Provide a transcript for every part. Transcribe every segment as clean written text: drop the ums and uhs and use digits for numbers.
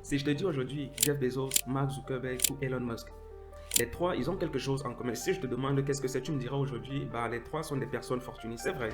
Si je te dis aujourd'hui Jeff Bezos, Mark Zuckerberg ou Elon Musk, les trois, ils ont quelque chose en commun. Si je te demande qu'est-ce que c'est, tu me diras aujourd'hui, les trois sont des personnes fortunées. C'est vrai.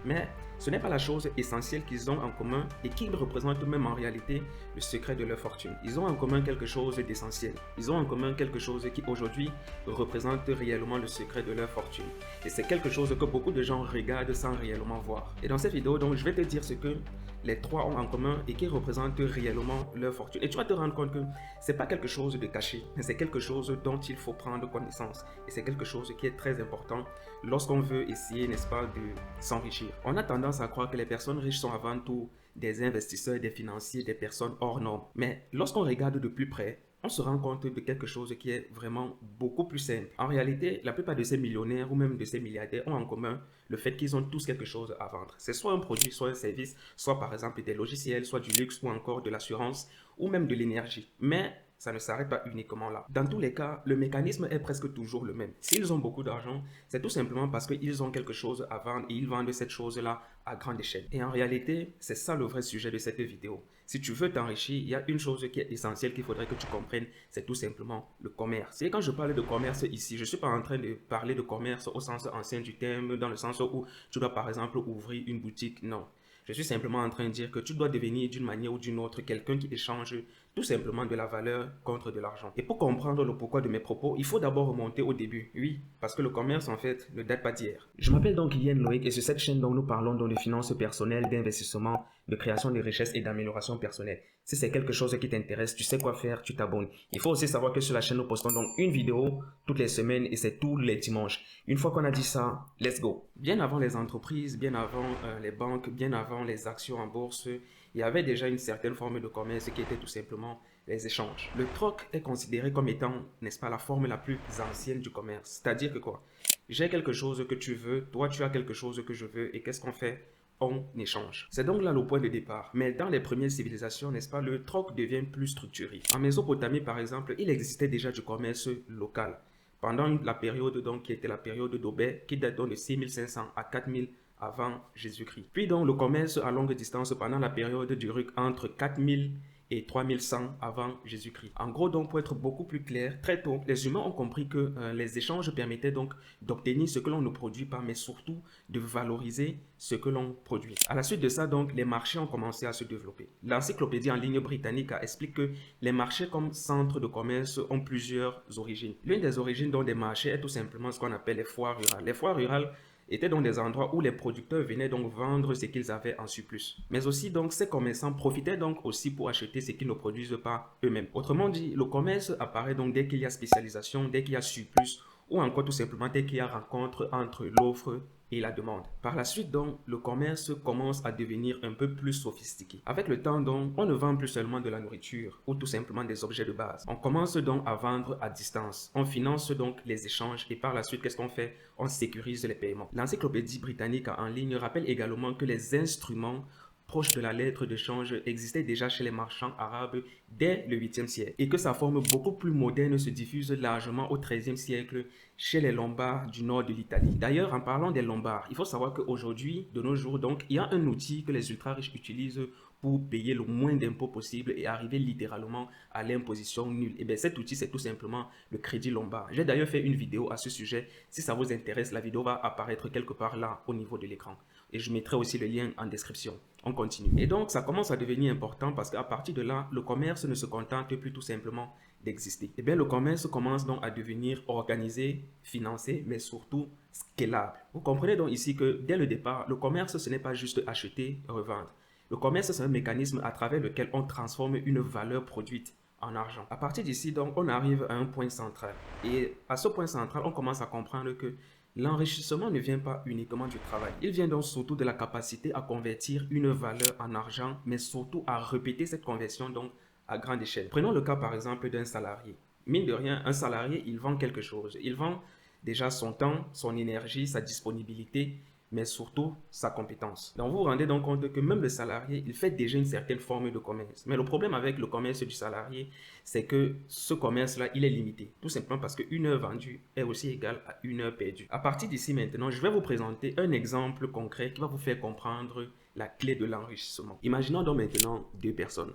Mais ce n'est pas la chose essentielle qu'ils ont en commun et qui représente même en réalité le secret de leur fortune. Ils ont en commun quelque chose d'essentiel. Ils ont en commun quelque chose qui aujourd'hui représente réellement le secret de leur fortune. Et c'est quelque chose que beaucoup de gens regardent sans réellement voir. Et dans cette vidéo, donc, je vais te dire ce que les trois ont en commun et qui représente réellement leur fortune. Et tu vas te rendre compte que c'est pas quelque chose de caché, mais c'est quelque chose dont il faut prendre connaissance. Et c'est quelque chose qui est très important lorsqu'on veut essayer, n'est-ce pas, de s'enrichir. On a tendance à croire que les personnes riches sont avant tout des investisseurs, des financiers, des personnes hors normes. Mais lorsqu'on regarde de plus près, on se rend compte de quelque chose qui est vraiment beaucoup plus simple. En réalité, la plupart de ces millionnaires ou même de ces milliardaires ont en commun le fait qu'ils ont tous quelque chose à vendre. C'est soit un produit, soit un service, soit par exemple des logiciels, soit du luxe ou encore de l'assurance ou même de l'énergie. Mais ça ne s'arrête pas uniquement là. Dans tous les cas, le mécanisme est presque toujours le même. S'ils ont beaucoup d'argent, c'est tout simplement parce qu'ils ont quelque chose à vendre et ils vendent cette chose-là à grande échelle. Et en réalité, c'est ça le vrai sujet de cette vidéo. Si tu veux t'enrichir, il y a une chose qui est essentielle qu'il faudrait que tu comprennes, c'est tout simplement le commerce. Et quand je parle de commerce ici, je ne suis pas en train de parler de commerce au sens ancien du terme, dans le sens où tu dois par exemple ouvrir une boutique, non. Je suis simplement en train de dire que tu dois devenir d'une manière ou d'une autre quelqu'un qui échange tout simplement de la valeur contre de l'argent. Et pour comprendre le pourquoi de mes propos, il faut d'abord remonter au début. Oui, parce que le commerce en fait ne date pas d'hier. Je m'appelle donc Yann Loïc et sur cette chaîne donc nous parlons donc de finances personnelles, d'investissement, de création de richesses et d'amélioration personnelle. Si c'est quelque chose qui t'intéresse, tu sais quoi faire, tu t'abonnes. Il faut aussi savoir que sur la chaîne nous postons donc une vidéo toutes les semaines et c'est tous les dimanches. Une fois qu'on a dit ça, let's go. Bien avant les entreprises, bien avant les banques, bien avant les actions en bourse, il y avait déjà une certaine forme de commerce qui était tout simplement les échanges. Le troc est considéré comme étant, n'est-ce pas, la forme la plus ancienne du commerce. C'est-à-dire que quoi? J'ai quelque chose que tu veux, toi tu as quelque chose que je veux et qu'est-ce qu'on fait? On échange. C'est donc là le point de départ. Mais dans les premières civilisations, n'est-ce pas, le troc devient plus structuré. En Mésopotamie, par exemple, il existait déjà du commerce local. Pendant la période donc qui était la période d'Obed, qui date donc de 6500 à 4000 avant Jésus-Christ. Puis donc le commerce à longue distance pendant la période du RUC entre 4000 et 3100 avant Jésus-Christ. En gros, donc, pour être beaucoup plus clair, très tôt, les humains ont compris que les échanges permettaient donc d'obtenir ce que l'on ne produit pas, mais surtout de valoriser ce que l'on produit. À la suite de ça, donc, les marchés ont commencé à se développer. L'encyclopédie en ligne britannique explique que les marchés comme centres de commerce ont plusieurs origines. L'une des origines donc, des marchés est tout simplement ce qu'on appelle les foires rurales. Les foires rurales étaient donc des endroits où les producteurs venaient donc vendre ce qu'ils avaient en surplus. Mais aussi donc ces commerçants profitaient donc aussi pour acheter ce qu'ils ne produisent pas eux-mêmes. Autrement dit, le commerce apparaît donc dès qu'il y a spécialisation, dès qu'il y a surplus ou encore tout simplement dès qu'il y a rencontre entre l'offre et la demande. Par la suite donc, le commerce commence à devenir un peu plus sophistiqué. Avec le temps donc, on ne vend plus seulement de la nourriture ou tout simplement des objets de base. On commence donc à vendre à distance. On finance donc les échanges et par la suite, qu'est-ce qu'on fait? On sécurise les paiements. L'encyclopédie britannique en ligne rappelle également que les instruments proche de la lettre de change existait déjà chez les marchands arabes dès le 8e siècle et que sa forme beaucoup plus moderne se diffuse largement au 13e siècle chez les Lombards du nord de l'Italie. D'ailleurs, en parlant des Lombards, il faut savoir qu'aujourd'hui, de nos jours, donc, il y a un outil que les ultra-riches utilisent pour payer le moins d'impôts possible et arriver littéralement à l'imposition nulle. Et bien cet outil, c'est tout simplement le crédit lombard. J'ai d'ailleurs fait une vidéo à ce sujet. Si ça vous intéresse, la vidéo va apparaître quelque part là au niveau de l'écran. Et je mettrai aussi le lien en description. On continue. Et donc, ça commence à devenir important parce qu'à partir de là, le commerce ne se contente plus tout simplement d'exister. Et bien, le commerce commence donc à devenir organisé, financé, mais surtout scalable. Vous comprenez donc ici que dès le départ, le commerce, ce n'est pas juste acheter, revendre. Le commerce, c'est un mécanisme à travers lequel on transforme une valeur produite en argent. À partir d'ici, donc, on arrive à un point central. Et à ce point central, on commence à comprendre que l'enrichissement ne vient pas uniquement du travail. Il vient donc surtout de la capacité à convertir une valeur en argent, mais surtout à répéter cette conversion donc à grande échelle. Prenons le cas par exemple d'un salarié. Mine de rien, un salarié, il vend quelque chose. Il vend déjà son temps, son énergie, sa disponibilité, mais surtout sa compétence. Donc vous vous rendez donc compte que même le salarié, il fait déjà une certaine forme de commerce. Mais le problème avec le commerce du salarié, c'est que ce commerce-là, il est limité. Tout simplement parce qu'une heure vendue est aussi égale à une heure perdue. À partir d'ici maintenant, je vais vous présenter un exemple concret qui va vous faire comprendre la clé de l'enrichissement. Imaginons donc maintenant deux personnes.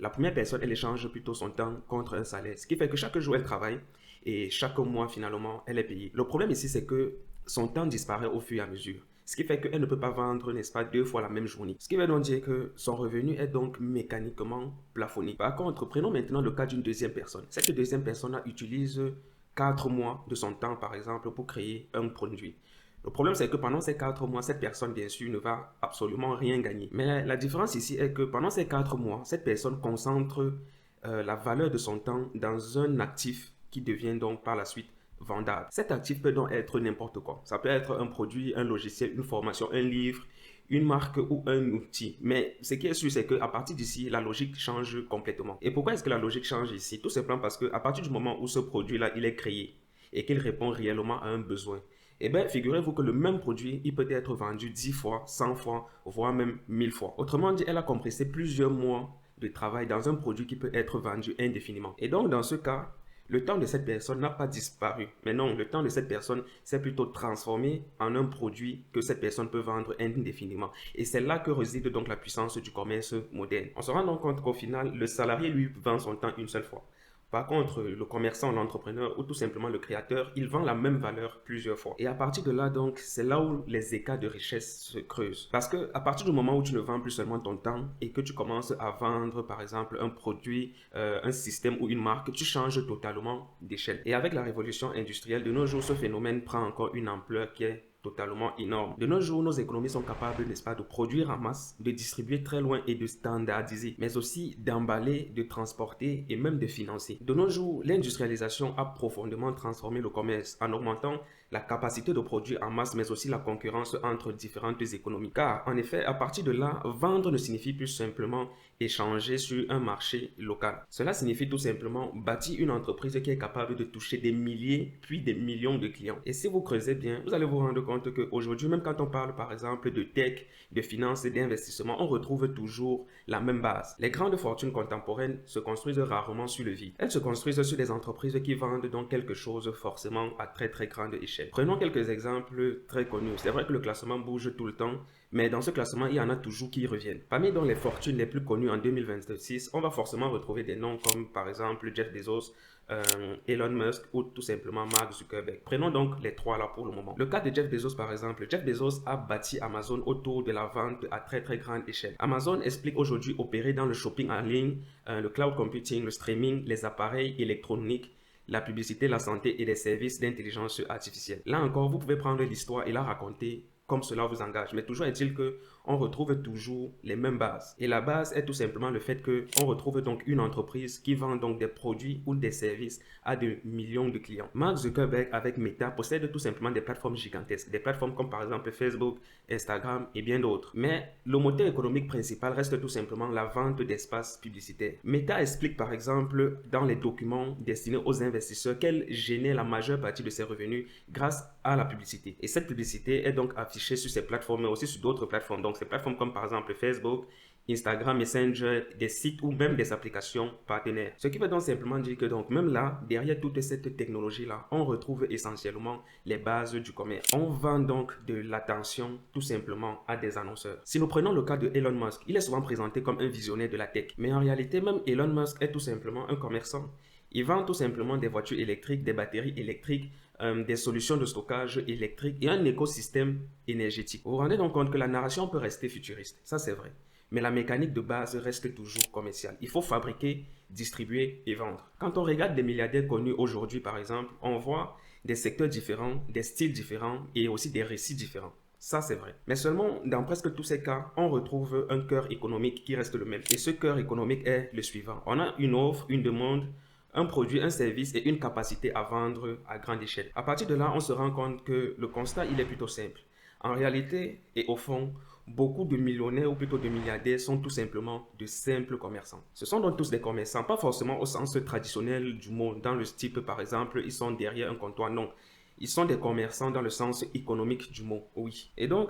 La première personne, elle échange plutôt son temps contre un salaire. Ce qui fait que chaque jour, elle travaille et chaque mois, finalement, elle est payée. Le problème ici, c'est que son temps disparaît au fur et à mesure. Ce qui fait qu'elle ne peut pas vendre, n'est-ce pas, deux fois la même journée. Ce qui veut donc dire que son revenu est donc mécaniquement plafonné. Par contre, prenons maintenant le cas d'une deuxième personne. Cette deuxième personne utilise 4 mois de son temps, par exemple, pour créer un produit. Le problème, c'est que pendant ces 4 mois, cette personne, bien sûr, ne va absolument rien gagner. Mais la différence ici est que pendant ces 4 mois, cette personne concentre la valeur de son temps dans un actif qui devient donc par la suite vendable. Cet actif peut donc être n'importe quoi. Ça peut être un produit, un logiciel, une formation, un livre, une marque ou un outil. Mais ce qui est sûr, c'est qu'à partir d'ici, la logique change complètement. Et pourquoi est-ce que la logique change ici? Tout simplement parce qu'à partir du moment où ce produit-là, il est créé et qu'il répond réellement à un besoin, eh bien, figurez-vous que le même produit, il peut être vendu 10 fois, 100 fois, voire même 1000 fois. Autrement dit, elle a compressé plusieurs mois de travail dans un produit qui peut être vendu indéfiniment. Et donc, dans ce cas, le temps de cette personne n'a pas disparu. Mais non, le temps de cette personne s'est plutôt transformé en un produit que cette personne peut vendre indéfiniment. Et c'est là que réside donc la puissance du commerce moderne. On se rend donc compte qu'au final, le salarié lui vend son temps une seule fois. Par contre, le commerçant, l'entrepreneur ou tout simplement le créateur, il vend la même valeur plusieurs fois. Et à partir de là, donc, c'est là où les écarts de richesse se creusent. Parce que à partir du moment où tu ne vends plus seulement ton temps et que tu commences à vendre, par exemple, un produit, un système ou une marque, tu changes totalement d'échelle. Et avec la révolution industrielle de nos jours, ce phénomène prend encore une ampleur qui est totalement énorme. De nos jours, nos économies sont capables, n'est-ce pas, de produire en masse, de distribuer très loin et de standardiser, mais aussi d'emballer, de transporter et même de financer. De nos jours, l'industrialisation a profondément transformé le commerce en augmentant la capacité de produire en masse, mais aussi la concurrence entre différentes économies. Car, en effet, à partir de là, vendre ne signifie plus simplement échanger sur un marché local. Cela signifie tout simplement bâtir une entreprise qui est capable de toucher des milliers, puis des millions de clients. Et si vous creusez bien, vous allez vous rendre compte qu'aujourd'hui, même quand on parle par exemple de tech, de finance et d'investissement, on retrouve toujours la même base. Les grandes fortunes contemporaines se construisent rarement sur le vide. Elles se construisent sur des entreprises qui vendent donc quelque chose forcément à très très grande échelle. Prenons quelques exemples très connus. C'est vrai que le classement bouge tout le temps, mais dans ce classement, il y en a toujours qui reviennent. Parmi donc les fortunes les plus connues en 2026, on va forcément retrouver des noms comme par exemple Jeff Bezos, Elon Musk ou tout simplement Mark Zuckerberg. Prenons donc les trois là pour le moment. Le cas de Jeff Bezos par exemple, Jeff Bezos a bâti Amazon autour de la vente à très très grande échelle. Amazon explique aujourd'hui opérer dans le shopping en ligne, le cloud computing, le streaming, les appareils électroniques, la publicité, la santé et les services d'intelligence artificielle. Là encore, vous pouvez prendre l'histoire et la raconter comme cela vous engage. Mais toujours est-il que on retrouve toujours les mêmes bases. Et la base est tout simplement le fait qu'on retrouve donc une entreprise qui vend donc des produits ou des services à de millions de clients. Mark Zuckerberg avec Meta possède tout simplement des plateformes gigantesques. Des plateformes comme par exemple Facebook, Instagram et bien d'autres. Mais le moteur économique principal reste tout simplement la vente d'espaces publicitaires. Meta explique par exemple dans les documents destinés aux investisseurs qu'elle génère la majeure partie de ses revenus grâce à la publicité. Et cette publicité est donc affichée sur ces plateformes mais aussi sur d'autres plateformes. Donc ces plateformes comme par exemple Facebook, Instagram, Messenger, des sites ou même des applications partenaires. Ce qui veut donc simplement dire que donc même là, derrière toute cette technologie-là, on retrouve essentiellement les bases du commerce. On vend donc de l'attention tout simplement à des annonceurs. Si nous prenons le cas de Elon Musk, il est souvent présenté comme un visionnaire de la tech. Mais en réalité, même Elon Musk est tout simplement un commerçant. Il vend tout simplement des voitures électriques, des batteries électriques, des solutions de stockage électrique et un écosystème énergétique. Vous vous rendez donc compte que la narration peut rester futuriste, ça c'est vrai. Mais la mécanique de base reste toujours commerciale. Il faut fabriquer, distribuer et vendre. Quand on regarde des milliardaires connus aujourd'hui par exemple, on voit des secteurs différents, des styles différents et aussi des récits différents. Ça, c'est vrai. Mais seulement, dans presque tous ces cas, on retrouve un cœur économique qui reste le même. Et ce cœur économique est le suivant. On a une offre, une demande, un produit, un service et une capacité à vendre à grande échelle. À partir de là, on se rend compte que le constat, il est plutôt simple. En réalité et au fond, beaucoup de millionnaires ou plutôt de milliardaires sont tout simplement de simples commerçants. Ce sont donc tous des commerçants, pas forcément au sens traditionnel du mot, dans le type par exemple, ils sont derrière un comptoir, non. Ils sont des commerçants dans le sens économique du mot, oui. Et donc,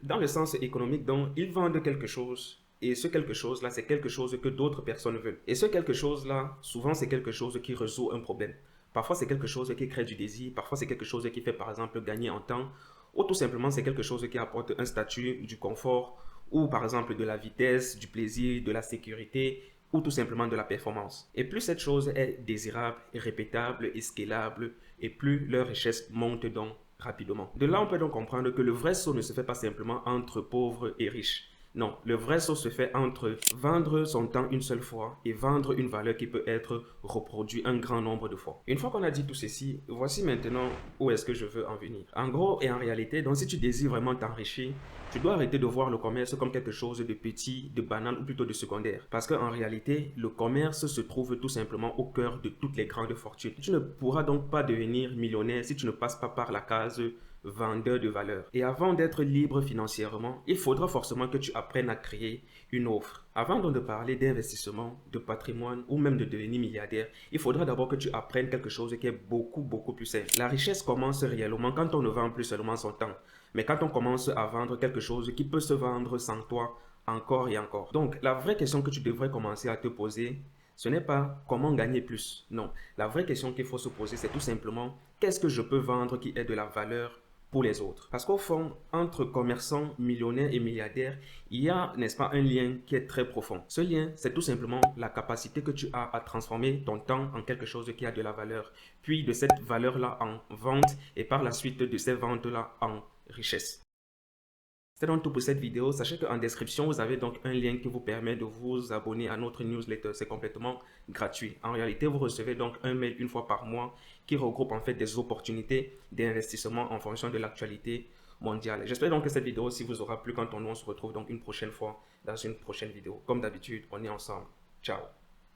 dans le sens économique, donc, ils vendent quelque chose. Et ce quelque chose-là, c'est quelque chose que d'autres personnes veulent. Et ce quelque chose-là, souvent, c'est quelque chose qui résout un problème. Parfois, c'est quelque chose qui crée du désir. Parfois, c'est quelque chose qui fait, par exemple, gagner en temps. Ou tout simplement, c'est quelque chose qui apporte un statut, du confort, ou par exemple de la vitesse, du plaisir, de la sécurité, ou tout simplement de la performance. Et plus cette chose est désirable, répétable et scalable, et plus leur richesse monte donc rapidement. De là, on peut donc comprendre que le vrai saut ne se fait pas simplement entre pauvres et riches. Non, le vrai saut se fait entre vendre son temps une seule fois et vendre une valeur qui peut être reproduite un grand nombre de fois. Une fois qu'on a dit tout ceci, voici maintenant où est-ce que je veux en venir. En gros et en réalité, donc si tu désires vraiment t'enrichir, tu dois arrêter de voir le commerce comme quelque chose de petit, de banal ou plutôt de secondaire. Parce qu'en réalité, le commerce se trouve tout simplement au cœur de toutes les grandes fortunes. Tu ne pourras donc pas devenir millionnaire si tu ne passes pas par la case vendeur de valeur. Et avant d'être libre financièrement, il faudra forcément que tu apprennes à créer une offre. Avant donc de parler d'investissement, de patrimoine ou même de devenir milliardaire, il faudra d'abord que tu apprennes quelque chose qui est beaucoup plus simple. La richesse commence réellement quand on ne vend plus seulement son temps, mais quand on commence à vendre quelque chose qui peut se vendre sans toi encore et encore. Donc, la vraie question que tu devrais commencer à te poser, ce n'est pas comment gagner plus. Non, la vraie question qu'il faut se poser, c'est tout simplement qu'est-ce que je peux vendre qui ait de la valeur pour les autres. Parce qu'au fond, entre commerçants, millionnaires et milliardaires, il y a, n'est-ce pas, un lien qui est très profond. Ce lien, c'est tout simplement la capacité que tu as à transformer ton temps en quelque chose qui a de la valeur, puis de cette valeur-là en vente et par la suite de ces ventes-là en richesse. C'est donc tout pour cette vidéo. Sachez qu'en description, vous avez donc un lien qui vous permet de vous abonner à notre newsletter. C'est complètement gratuit. En réalité, vous recevez donc un mail une fois par mois qui regroupe en fait des opportunités d'investissement en fonction de l'actualité mondiale. J'espère donc que cette vidéo aussi vous aura plu. Quant à nous, on se retrouve donc une prochaine fois dans une prochaine vidéo. Comme d'habitude, on est ensemble. Ciao.